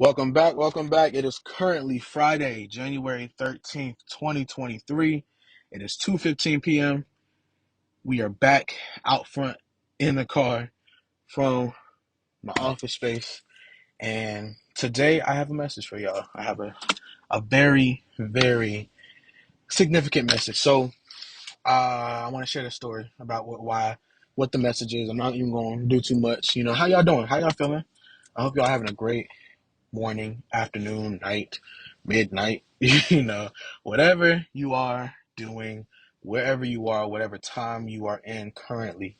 Welcome back. Welcome back. It is currently Friday, January 13th, 2023. It is 2:15 p.m. We are back out front in the car from my office space. And today I have a message for y'all. I have a very, very significant message. So I want to share the story about what the message is. I'm not even going to do too much. How y'all doing? How y'all feeling? I hope y'all having a great morning, afternoon, night, midnight, whatever you are doing, wherever you are, whatever time you are in currently.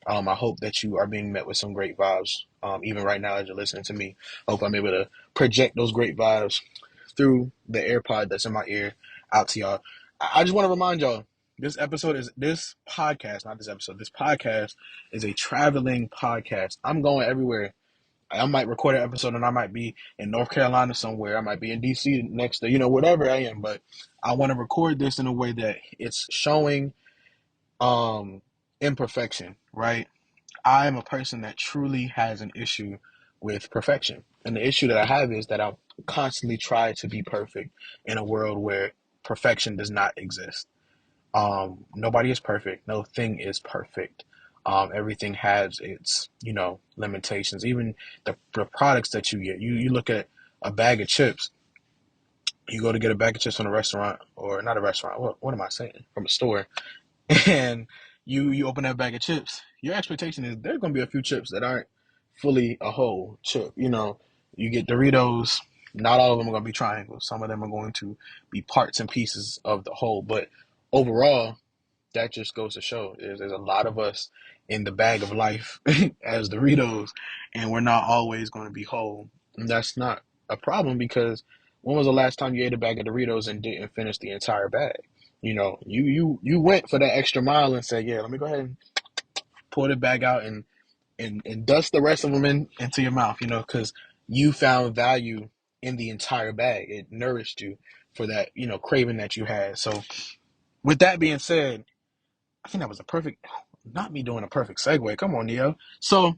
I hope that you are being met with some great vibes. Even right now, as you're listening to me, I hope I'm able to project those great vibes through the AirPod that's in my ear out to y'all. I just want to remind y'all, this podcast is a traveling podcast. I'm going everywhere. I might record an episode and I might be in North Carolina somewhere. I might be in DC next to, whatever I am. But I want to record this in a way that it's showing imperfection, right? I am a person that truly has an issue with perfection. And the issue that I have is that I constantly try to be perfect in a world where perfection does not exist. Nobody is perfect. No thing is perfect. Everything has its, limitations. Even the products that you get. You look at a bag of chips. You go to get a bag of chips from a restaurant, or not a restaurant. What am I saying? From a store, and you open that bag of chips. Your expectation is there's going to be a few chips that aren't fully a whole chip. You get Doritos. Not all of them are going to be triangles. Some of them are going to be parts and pieces of the whole. But overall, that just goes to show there's a lot of us in the bag of life as Doritos, and we're not always going to be whole. And that's not a problem, because when was the last time you ate a bag of Doritos and didn't finish the entire bag? You went for that extra mile and said, yeah, let me go ahead and pull the bag out and dust the rest of them into your mouth, because you found value in the entire bag. It nourished you for that, craving that you had. So with that being said, I think that was not me doing a perfect segue. Come on, Neo. So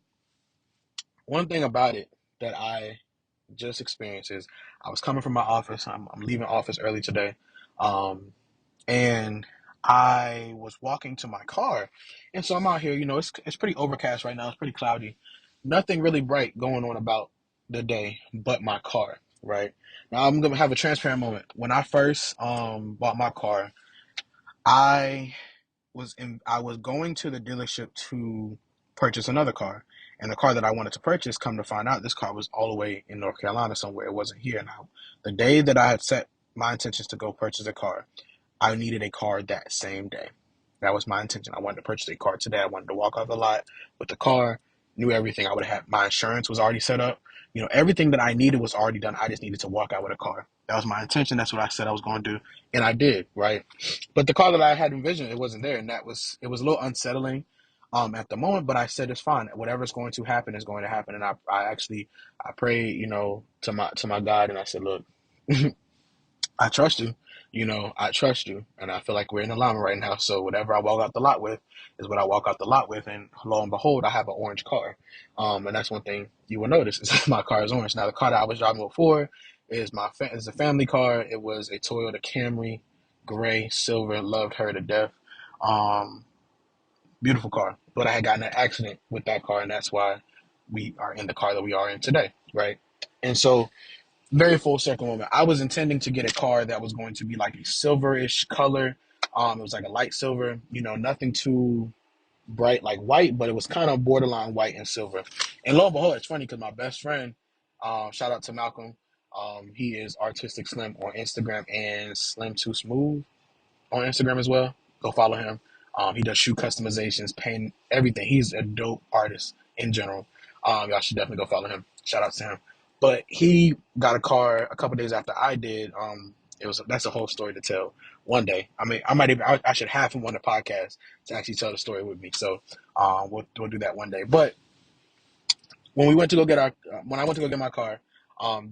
one thing about it that I just experienced is I was coming from my office. I'm leaving office early today. And I was walking to my car. And so I'm out here, it's pretty overcast right now. It's pretty cloudy. Nothing really bright going on about the day but my car, right? Now I'm going to have a transparent moment. When I first bought my car, I I was going to the dealership to purchase another car. And the car that I wanted to purchase, come to find out, this car was all the way in North Carolina somewhere. It wasn't here. Now, the day that I had set my intentions to go purchase a car, I needed a car that same day. That was my intention. I wanted to purchase a car today. I wanted to walk off the lot with the car, knew everything. I would have had, my insurance was already set up. Everything that I needed was already done. I just needed to walk out with a car. That was my intention. That's what I said I was going to do. And I did, right? But the car that I had envisioned, it wasn't there. And it was a little unsettling at the moment, but I said, it's fine. Whatever's going to happen is going to happen. And I prayed, to my God, and I said, look, I trust you. I trust you. And I feel like we're in alignment right now. So whatever I walk out the lot with is what I walk out the lot with. And lo and behold, I have an orange car. And that's one thing you will notice is my car is orange. Now, the car that I was driving before is a family car. It was a Toyota Camry, gray, silver, loved her to death. Beautiful car. But I had gotten in an accident with that car, and that's why we are in the car that we are in today, right? And so, very full circle moment. I was intending to get a car that was going to be like a silverish color. It was like a light silver, nothing too bright like white, but it was kind of borderline white and silver. And lo and behold, it's funny because my best friend, shout out to Malcolm, he is Artistic Slim on Instagram and Slim Too Smooth on Instagram as well. Go follow him. He does shoe customizations, paint, everything. He's a dope artist in general. Y'all should definitely go follow him. Shout out to him. But he got a car a couple days after I did. That's a whole story to tell one day. I mean, I should have him on the podcast to actually tell the story with me. So we'll do that one day. But when I went to go get my car,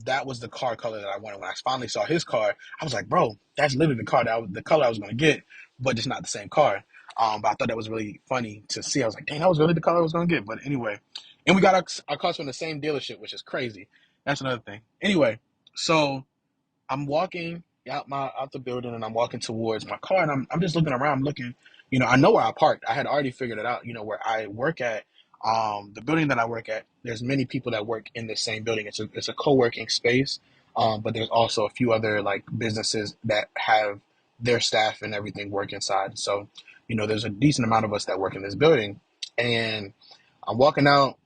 that was the car color that I wanted. When I finally saw his car, I was like, bro, that's literally the color I was going to get, but it's not the same car. But I thought that was really funny to see. I was like, dang, that was really the color I was going to get. But anyway, and we got our cars from the same dealership, which is crazy. That's another thing. Anyway, so I'm walking out the building and I'm walking towards my car and I'm just looking around, I'm looking, I know where I parked. I had already figured it out, where I work at, the building that I work at, there's many people that work in the same building. It's a co-working space. But there's also a few other like businesses that have their staff and everything work inside. So, there's a decent amount of us that work in this building and I'm walking out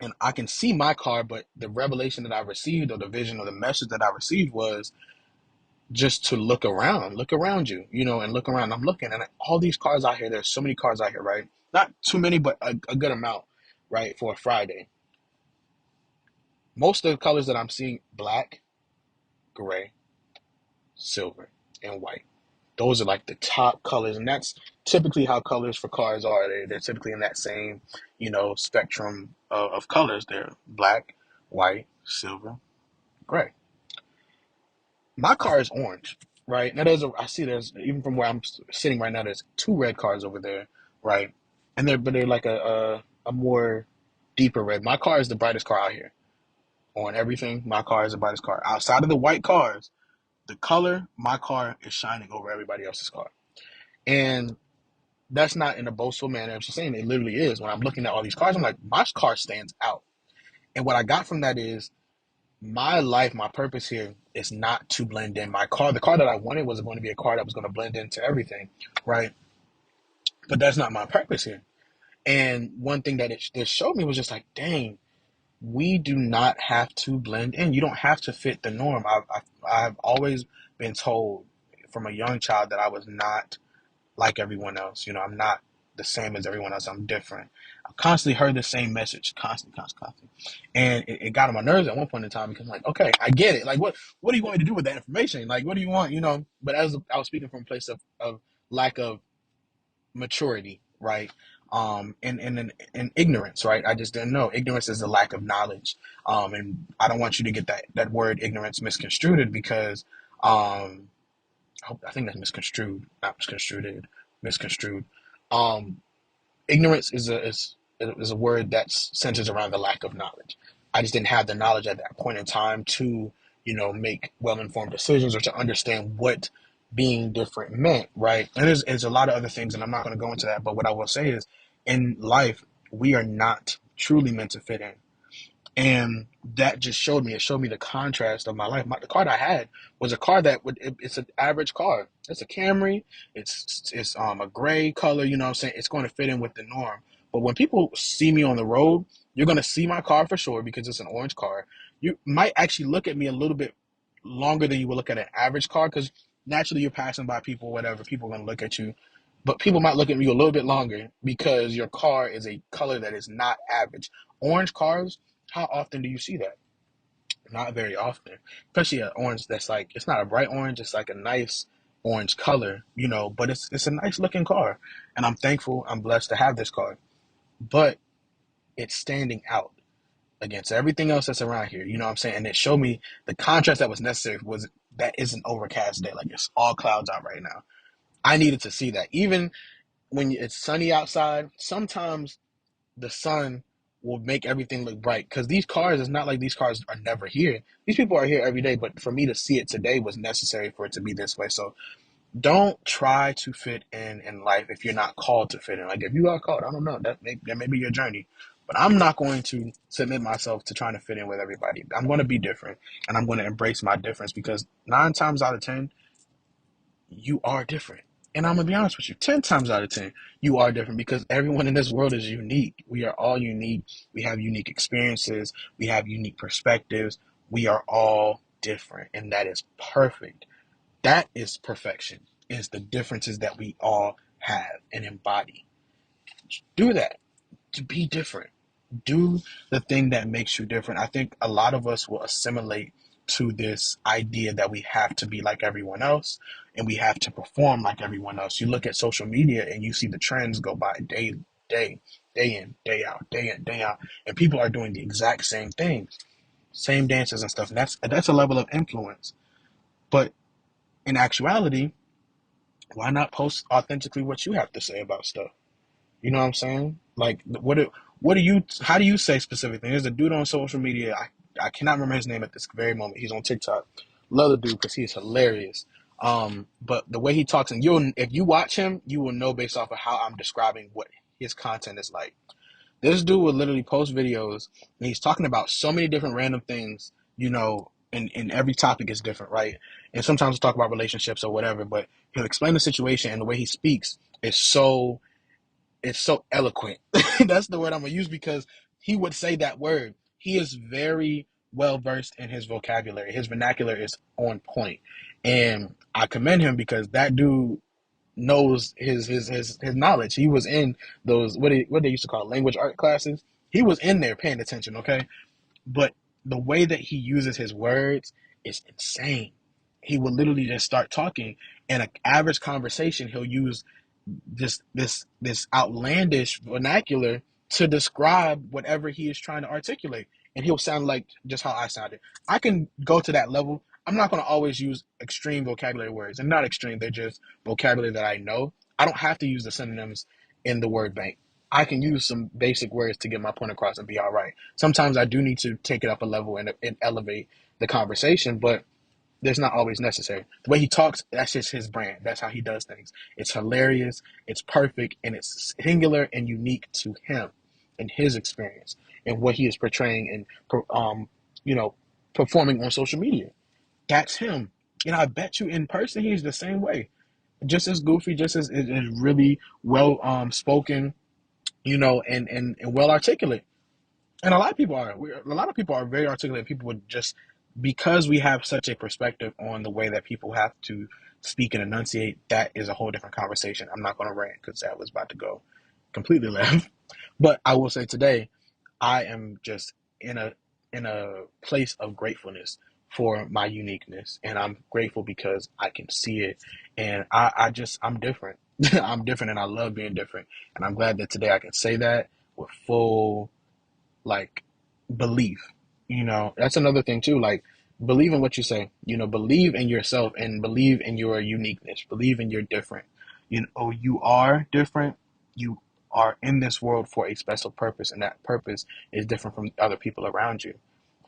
and I can see my car, but the revelation that I received or the vision or the message that I received was just to look around you, and look around. I'm looking and all these cars out here, there's so many cars out here, right? Not too many, but a good amount, right? For a Friday. Most of the colors that I'm seeing, black, gray, silver, and white. Those are like the top colors. And that's typically how colors for cars are. They're typically in that same, spectrum of colors. They're black, white, silver, gray. My car is orange, right? Now I see there's, even from where I'm sitting right now, there's two red cars over there, right? And they're like a more deeper red. My car is the brightest car out here. On everything, my car is the brightest car. Outside of the white cars, the color, my car is shining over everybody else's car. And that's not in a boastful manner. I'm just saying it literally is. When I'm looking at all these cars, I'm like, my car stands out. And what I got from that is my life, my purpose here is not to blend in. The car that I wanted was going to be a car that was going to blend into everything, right? But that's not my purpose here. And one thing that it showed me was just like, dang, we do not have to blend in. You don't have to fit the norm. I've always been told from a young child that I was not like everyone else. I'm not the same as everyone else. I'm different. I constantly heard the same message, constantly. And it got on my nerves at one point in time because I'm like, okay, I get it. Like, what do you want me to do with that information? Like, what do you want, But as I was speaking from a place of lack of maturity, right? And ignorance, right? I just didn't know. Ignorance is a lack of knowledge. And I don't want you to get that word ignorance misconstrued because, I think that's misconstrued, not misconstrued, misconstrued. Um, Ignorance is a word that centers around the lack of knowledge. I just didn't have the knowledge at that point in time to, make well-informed decisions or to understand what being different meant, right? And there's a lot of other things, and I'm not going to go into that. But what I will say is, in life, we are not truly meant to fit in. And that just it showed me the contrast of my life. The car that I had was a car it's an average car. It's a Camry. It's a gray color, you know what I'm saying? It's going to fit in with the norm. But when people see me on the road, you're going to see my car for sure because it's an orange car. You might actually look at me a little bit longer than you would look at an average car because naturally you're passing by people, whatever, people are going to look at you. But people might look at you a little bit longer because your car is a color that is not average. Orange cars, how often do you see that? Not very often, especially an orange that's like, it's not a bright orange, it's like a nice orange color, but it's a nice looking car. And I'm thankful, I'm blessed to have this car. But it's standing out against everything else that's around here, you know what I'm saying? And it showed me the contrast that was necessary was that is an overcast day. Like it's all clouds out right now. I needed to see that. Even when it's sunny outside, sometimes the sun will make everything look bright because these cars, it's not like these cars are never here. These people are here every day, but for me to see it today was necessary for it to be this way. So don't try to fit in life if you're not called to fit in. Like if you are called, I don't know, that may be your journey. But I'm not going to submit myself to trying to fit in with everybody. I'm going to be different and I'm going to embrace my difference because 9 times out of 10, you are different. And I'm going to be honest with you, 10 times out of 10, you are different because everyone in this world is unique. We are all unique. We have unique experiences. We have unique perspectives. We are all different. And that is perfect. That is perfection, is the differences that we all have and embody. Do that. To be different. Do the thing that makes you different. I think a lot of us will assimilate to this idea that we have to be like everyone else and we have to perform like everyone else. You look at social media and you see the trends go by day in, day out, day in, day out, and people are doing the exact same things, same dances and stuff. And that's a level of influence. But in actuality, why not post authentically what you have to say about stuff? You know what I'm saying? Like, how do you say specific things? There's a dude on social media. I cannot remember his name at this very moment. He's on TikTok. Love the dude because he is hilarious. But the way he talks, and if you watch him, you will know based off of how I'm describing what his content is like. This dude will literally post videos and he's talking about so many different random things, and every topic is different, right? And sometimes we'll talk about relationships or whatever, but he'll explain the situation and the way he speaks is so it's so eloquent. That's the word I'm gonna use because he would say that word. He is very well versed in his vocabulary. His vernacular is on point. And I commend him because that dude knows his knowledge. He was in those what they used to call language art classes. He was in there paying attention, okay? But the way that he uses his words is insane. He will literally just start talking in an average conversation. He'll use this outlandish vernacular to describe whatever he is trying to articulate, and he'll sound like just how I sounded. I can go to that level. I'm not going to always use extreme vocabulary words, and not extreme, they're just vocabulary that I know. I don't have to use the synonyms in the word bank. I can use some basic words to get my point across and be all right. Sometimes I do need to take it up a level and elevate the conversation, but that's not always necessary. The way he talks, that's just his brand. That's how he does things. It's hilarious, it's perfect, and it's singular and unique to him and his experience and what he is portraying and performing on social media. That's him. And I bet you in person he's the same way. Just as goofy, just as is really well spoken, and well articulate. And a lot of people are. A lot of people are very articulate. People would just because we have such a perspective on the way that people have to speak and enunciate. That is a whole different conversation. I'm not going to rant because that was about to go completely left. But I will say today, I am just in a place of gratefulness for my uniqueness, and I'm grateful because I can see it, and I'm different. I'm different, and I love being different, and I'm glad that today I can say that with full like belief. That's another thing too. Like believe in what you say. Believe in yourself and believe in your uniqueness. Believe in you're different. You are different. You are in this world for a special purpose, and that purpose is different from other people around you.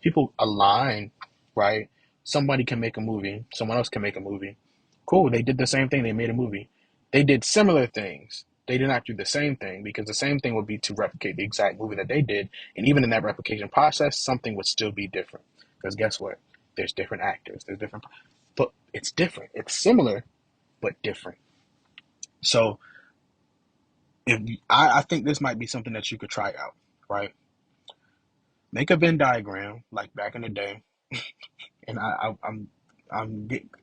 People align, right? Somebody can make a movie. Someone else can make a movie. Cool. They did the same thing. They made a movie. They did similar things. They did not do the same thing because the same thing would be to replicate the exact movie that they did. And even in that replication process, something would still be different. Because guess what? There's different actors. But it's different. It's similar, but different. So I think this might be something that you could try out, right? Make a Venn diagram like back in the day, and I'm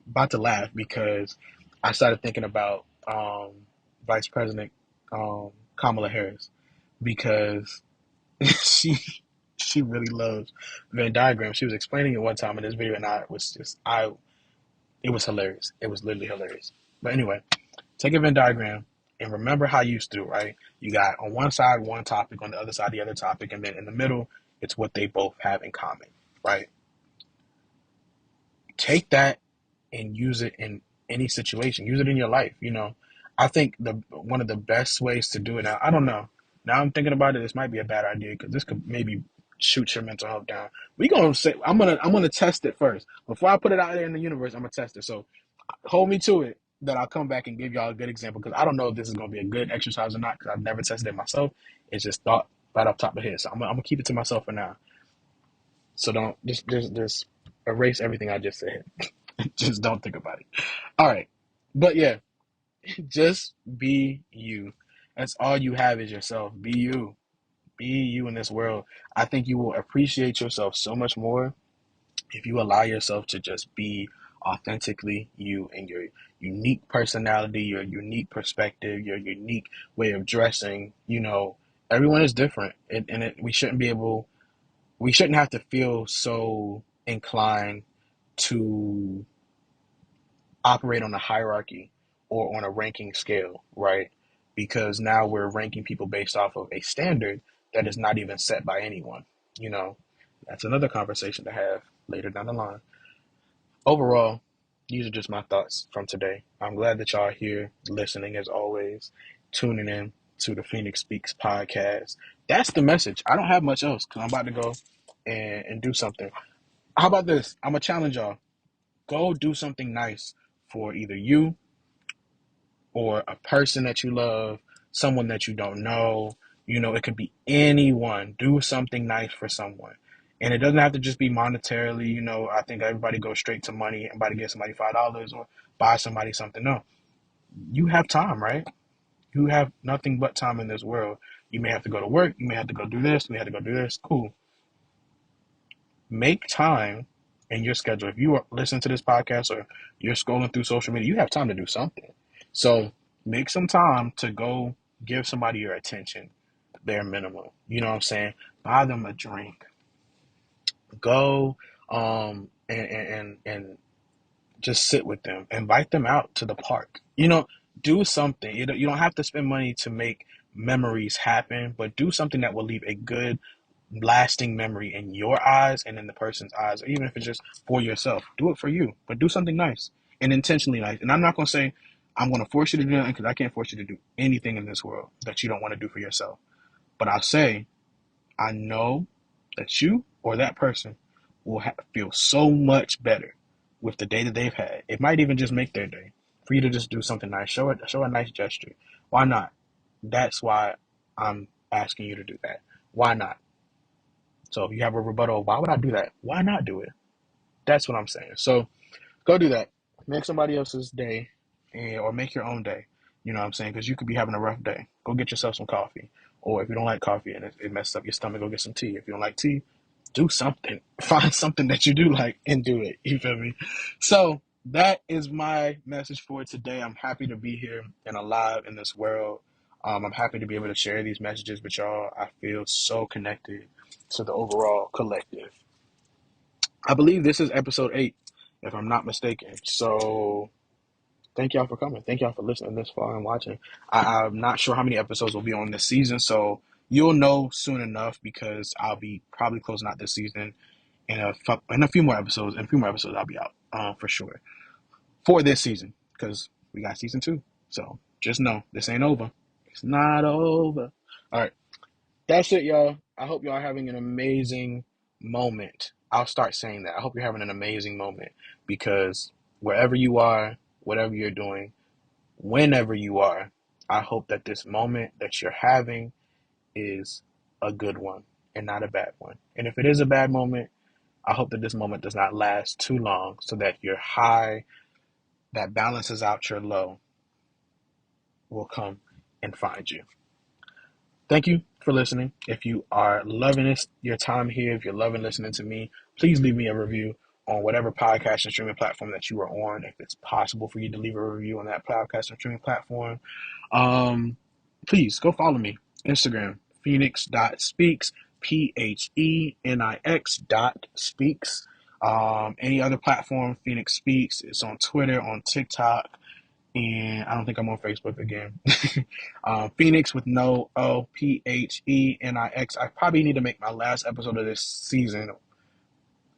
about to laugh because I started thinking about Vice President Kamala Harris because she she really loves Venn diagrams. She was explaining it one time in this video, and it was hilarious. It was literally hilarious. But anyway, take a Venn diagram and remember how you used to do, right? You got on one side one topic, on the other side the other topic, and then in the middle it's what they both have in common, right? Take that and use it in any situation. Use it in your life. I think the one of the best ways to do it now. I don't know. Now I'm thinking about it. This might be a bad idea because this could maybe shoot your mental health down. We gonna say I'm gonna test it first before I put it out there in the universe. I'm gonna test it. So hold me to it. That I'll come back and give y'all a good example because I don't know if this is gonna be a good exercise or not because I've never tested it myself. It's just thought right off the top of the head. So I'm gonna keep it to myself for now. So don't just erase everything I just said. Just don't think about it. All right. But yeah, just be you. That's all you have is yourself. Be you. Be you in this world. I think you will appreciate yourself so much more if you allow yourself to just be authentically you and your unique personality, your unique perspective, your unique way of dressing. Everyone is different. We shouldn't have to feel so inclined to operate on a hierarchy or on a ranking scale, right? Because now we're ranking people based off of a standard that is not even set by anyone. You know, that's another conversation to have later down the line. Overall, these are just my thoughts from today. I'm glad that y'all are here listening as always, tuning in to the Phenix Speaks podcast. That's the message. I don't have much else because I'm about to go and do something. How about this? I'm gonna challenge y'all. Go do something nice for either you or a person that you love, someone that you don't know. It could be anyone. Do something nice for someone. And it doesn't have to just be monetarily. I think everybody goes straight to money and buy to get somebody $5 or buy somebody something. No, you have time, right? You have nothing but time in this world. You may have to go to work. You may have to go do this. You may have to go do this. Cool. Make time in your schedule. If you are listening to this podcast or you're scrolling through social media, you have time to do something. So make some time to go give somebody your attention, bare minimum. You know what I'm saying? Buy them a drink. Go and just sit with them. Invite them out to the park. Do something. You don't have to spend money to make memories happen, but do something that will leave a good lasting memory in your eyes and in the person's eyes, or even if it's just for yourself. Do it for you, but do something nice and intentionally nice. And I'm not going to say I'm going to force you to do anything, because I can't force you to do anything in this world that you don't want to do for yourself. But I'll say, I know that you or that person will feel so much better with the day that they've had. It might even just make their day for you to just do something nice. Show a nice gesture. Why not? That's why I'm asking you to do that. Why not? So if you have a rebuttal, why would I do that? Why not do it? That's what I'm saying. So go do that. Make somebody else's day, or make your own day. You know what I'm saying? Because you could be having a rough day. Go get yourself some coffee. Or if you don't like coffee and it messes up your stomach, go get some tea. If you don't like tea, do something. Find something that you do like and do it. You feel me? So that is my message for today. I'm happy to be here and alive in this world. I'm happy to be able to share these messages with y'all. I feel so connected to the overall collective. I believe this is episode 8, if I'm not mistaken. So thank y'all for coming. Thank y'all for listening this far and watching. I'm not sure how many episodes will be on this season, so you'll know soon enough, because I'll be probably closing out this season in a few more episodes. In a few more episodes, I'll be out for sure for this season, because we got season 2. So just know this ain't over. It's not over. All right. That's it, y'all. I hope y'all are having an amazing moment. I'll start saying that. I hope you're having an amazing moment, because wherever you are, whatever you're doing, whenever you are, I hope that this moment that you're having is a good one and not a bad one. And if it is a bad moment, I hope that this moment does not last too long, so that your high that balances out your low will come and find you. Thank you for listening. If you are loving your time here, if you're loving listening to me, please leave me a review on whatever podcast and streaming platform that you are on. If it's possible for you to leave a review on that podcast and streaming platform, please go follow me. Instagram, Phenix.speaks, Phenix.speaks. Any other platform, Phenix Speaks. It's on Twitter, on TikTok, and I don't think I'm on Facebook again. Phenix with no O, Phenix. I probably need to make my last episode of this season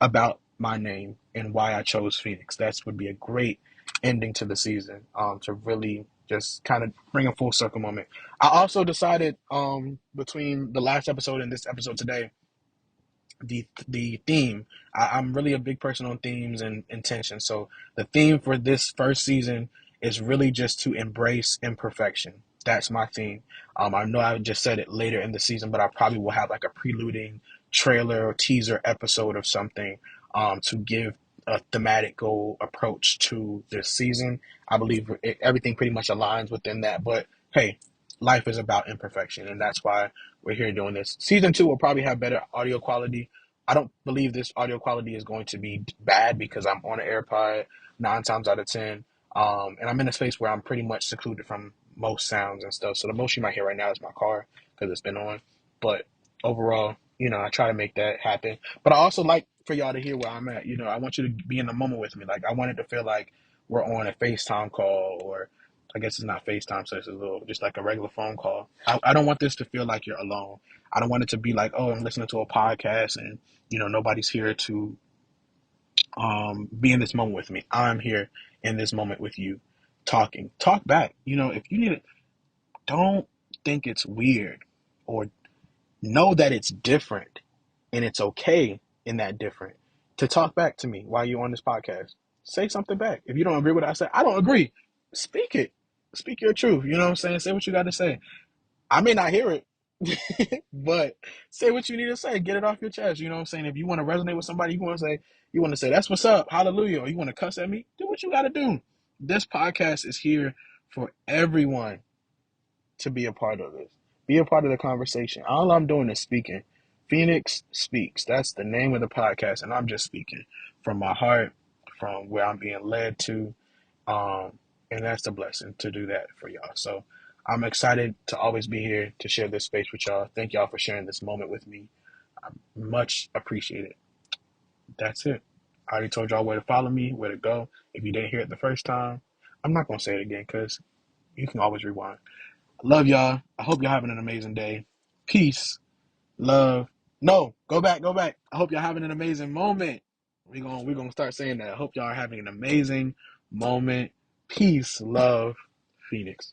about my name and why I chose Phenix. That would be a great ending to the season, to really just kind of bring a full circle moment. I also decided, between the last episode and this episode today, the theme. I'm really a big person on themes and intention. So the theme for this first season is really just to embrace imperfection. That's my theme. I know I just said it later in the season, but I probably will have like a preluding trailer or teaser episode of something, to give a thematic goal approach to this season. I believe everything pretty much aligns within that. But hey, life is about imperfection, and that's why we're here doing this. Season 2 will probably have better audio quality. I don't believe this audio quality is going to be bad, because I'm on an AirPod 9 times out of 10. And I'm in a space where I'm pretty much secluded from most sounds and stuff. So the most you might hear right now is my car, because it's been on. But overall, I try to make that happen. But I also like for y'all to hear where I'm at. I want you to be in the moment with me. Like, I want it to feel like we're on a FaceTime call, or I guess it's not FaceTime, so it's a little just like a regular phone call. I don't want this to feel like you're alone. I don't want it to be like, oh, I'm listening to a podcast and nobody's here to be in this moment with me. I'm here in this moment with you, talking. Talk back. If you need it, don't think it's weird, or know that it's different. And it's okay in that different to talk back to me while you're on this podcast. Say something back. If you don't agree with what I said, I don't agree. Speak it. Speak your truth. You know what I'm saying? Say what you got to say. I may not hear it, but say what you need to say. Get it off your chest. You know what I'm saying? If you want to resonate with somebody, you want to say, that's what's up, hallelujah, or you want to cuss at me, do what you got to do. This podcast is here for everyone to be a part of this. Be a part of the conversation. All I'm doing is speaking. Phenix Speaks. That's the name of the podcast, and I'm just speaking from my heart, from where I'm being led to. And that's the blessing to do that for y'all. So I'm excited to always be here to share this space with y'all. Thank y'all for sharing this moment with me. I much appreciate it. That's it. I already told y'all where to follow me, where to go. If you didn't hear it the first time, I'm not going to say it again because you can always rewind. Love y'all. I hope y'all having an amazing day. Peace, love. No, go back. I hope y'all having an amazing moment. We're gonna start saying that. I hope y'all are having an amazing moment. Peace, love, Phoenix.